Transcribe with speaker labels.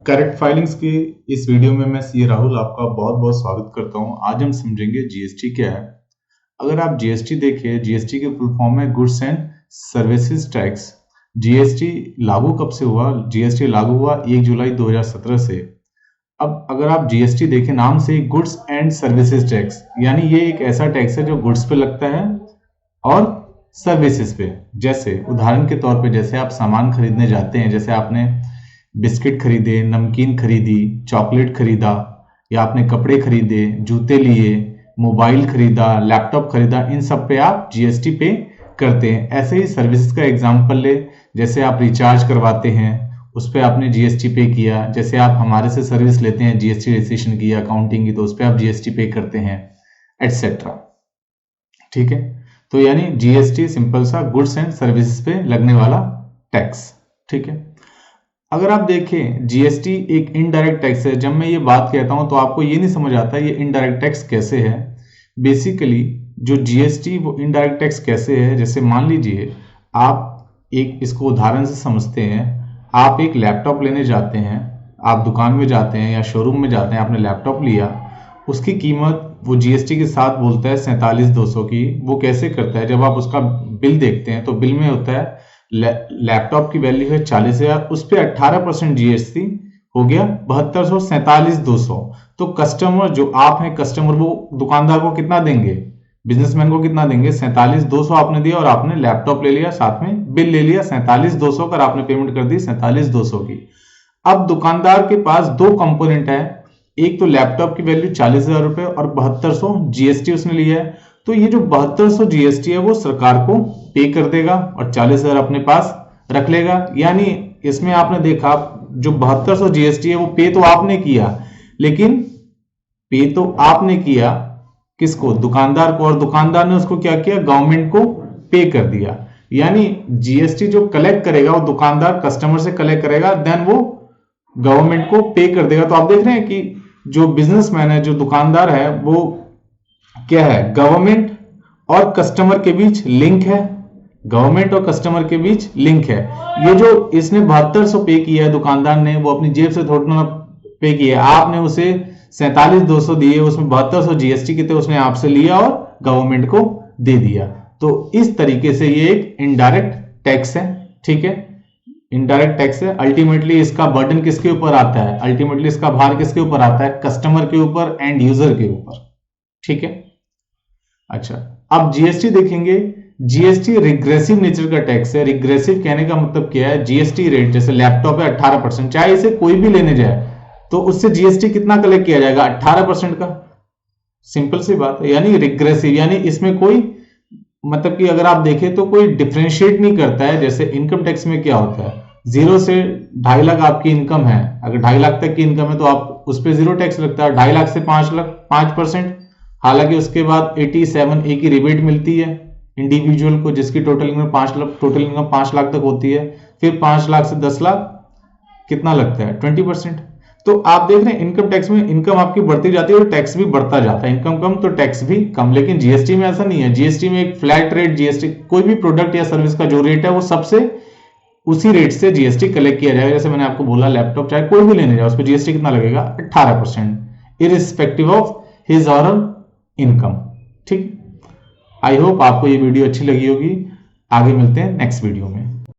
Speaker 1: Correct filings की इस video में मैं सी राहुल आपका बहुत बहुत स्वागत करता हूं। आज हम समझेंगे जीएसटी क्या है। अगर आप जीएसटी देखें, जीएसटी के फुल फॉर्म है goods and services tax. GST लागू कब से हुआ? जीएसटी लागू हुआ 1 जुलाई 2017 से। अब अगर आप जीएसटी देखें, नाम से गुड्स एंड सर्विसेज टैक्स, यानी ये एक ऐसा टैक्स है जो गुड्स पे लगता है और सर्विसेज पे। जैसे उदाहरण के तौर पे, जैसे आप सामान खरीदने जाते हैं, जैसे आपने बिस्किट खरीदे, नमकीन खरीदी, चॉकलेट खरीदा, या आपने कपड़े खरीदे, जूते लिए, मोबाइल खरीदा, लैपटॉप खरीदा, इन सब पे आप जीएसटी पे करते हैं। ऐसे ही सर्विसेज का एग्जांपल ले, जैसे आप रिचार्ज करवाते हैं, उस पर आपने जीएसटी पे किया। जैसे आप हमारे से सर्विस लेते हैं, जीएसटी रजिस्ट्रेशन की, अकाउंटिंग की, तो उस पर आप जीएसटी पे करते हैं, एटसेट्रा। ठीक है, तो यानी जीएसटी सिंपल सा गुड्स एंड सर्विसेज पे लगने वाला टैक्स। ठीक है, अगर आप देखें जीएसटी एक इनडायरेक्ट टैक्स है। जब मैं ये बात कहता हूं तो आपको ये नहीं समझ आता ये इनडायरेक्ट टैक्स कैसे है। बेसिकली जो जीएसटी वो इनडायरेक्ट टैक्स कैसे है, जैसे मान लीजिए आप एक इसको उदाहरण से समझते हैं। आप एक लैपटॉप लेने जाते हैं, आप दुकान में जाते हैं या शोरूम में जाते हैं, आपने लैपटॉप लिया, उसकी कीमत वो जीएसटी के साथ बोलता है 47,200 की। वो कैसे करता है, जब आप उसका बिल देखते हैं तो बिल में होता है लैपटॉप की वैल्यू है 40,000, उस पर 18% जीएसटी हो गया 7247,200। तो कस्टमर जो आप हैं, कस्टमर वो दुकानदार को कितना देंगे, बिजनेसमैन को कितना देंगे? 47,200 आपने दिया और आपने लैपटॉप ले लिया, साथ में बिल ले लिया 47,200 कर, आपने पेमेंट कर दी 47,200 की। अब दुकानदार के पास दो कंपोनेंट है, एक तो लैपटॉप की वैल्यू 40,000 रुपए और 7200 जीएसटी उसने लिया है। तो ये जो 7200 जीएसटी है वो सरकार को पे कर देगा और 40,000 अपने पास रख लेगा। यानी इसमें आपने देखा जो 7200 जीएसटी है वो पे तो आपने किया, लेकिन पे तो आपने किया किसको? दुकानदार को, और दुकानदार ने उसको क्या किया? गवर्नमेंट को पे कर दिया। यानी जीएसटी जो कलेक्ट करेगा वो दुकानदार कस्टमर से कलेक्ट करेगा, देन वो गवर्नमेंट को पे कर देगा। तो आप देख रहे हैं कि जो बिजनेसमैन है, जो दुकानदार है, वो क्या है? गवर्नमेंट और कस्टमर के बीच लिंक है, गवर्नमेंट और कस्टमर के बीच लिंक है। ये जो इसने 7200 पे किया है दुकानदार ने, वो अपनी जेब से थोड़ा पे किया है, आपने उसे 47,200 दिए, उसमें 7200 जीएसटी के थे, उसने आपसे लिया और गवर्नमेंट को दे दिया। तो इस तरीके से ये एक इनडायरेक्ट टैक्स है। ठीक है, इनडायरेक्ट टैक्स है। अल्टीमेटली इसका बर्डन किसके ऊपर आता है? अल्टीमेटली इसका भार किसके ऊपर आता है? कस्टमर के ऊपर, एंड यूजर के ऊपर। ठीक है, अच्छा, अब जीएसटी देखेंगे। जीएसटी रिग्रेसिव नेचर का टैक्स है। रिग्रेसिव कहने का मतलब क्या है? जीएसटी रेट, जैसे लैपटॉप है 18%, चाहे इसे कोई भी लेने जाए तो उससे जीएसटी कितना कलेक्ट किया जाएगा? 18% का। सिंपल सी बात है। यानी रिग्रेसिव, यानी इसमें कोई मतलब कि अगर आप देखें तो कोई डिफरेंशिएट नहीं करता है। जैसे इनकम टैक्स में क्या होता है, 0 से 2.5 लाख आपकी इनकम है, अगर 2.5 लाख तक की इनकम है तो आप उस पर 0 टैक्स लगता है। 2.5 लाख से 5 लाख 5%। हालांकि उसके बाद 87A की रिबेट मिलती है इंडिविजुअल को, जिसकी टोटल इनकम 5 लाख तक होती है। फिर 5 लाख से 10 लाख कितना लगता है? 20%। तो आप देख रहे हैं इनकम टैक्स में इनकम आपकी बढ़ती जाती है और टैक्स भी बढ़ता जाता है। इनकम कम तो टैक्स भी कम। लेकिन जीएसटी में ऐसा नहीं है। जीएसटी में एक फ्लैट रेट जीएसटी, कोई भी प्रोडक्ट या सर्विस का जो रेट है वो सबसे उसी रेट से जीएसटी कलेक्ट किया जाएगा। जैसे मैंने आपको बोला, लैपटॉप चाहे कोई भी लेने जाए उस पर जीएसटी कितना लगेगा? 18%, इररिस्पेक्टिव ऑफ हिज और इनकम। ठीक, आई होप आपको ये वीडियो अच्छी लगी होगी। आगे मिलते हैं नेक्स्ट वीडियो में।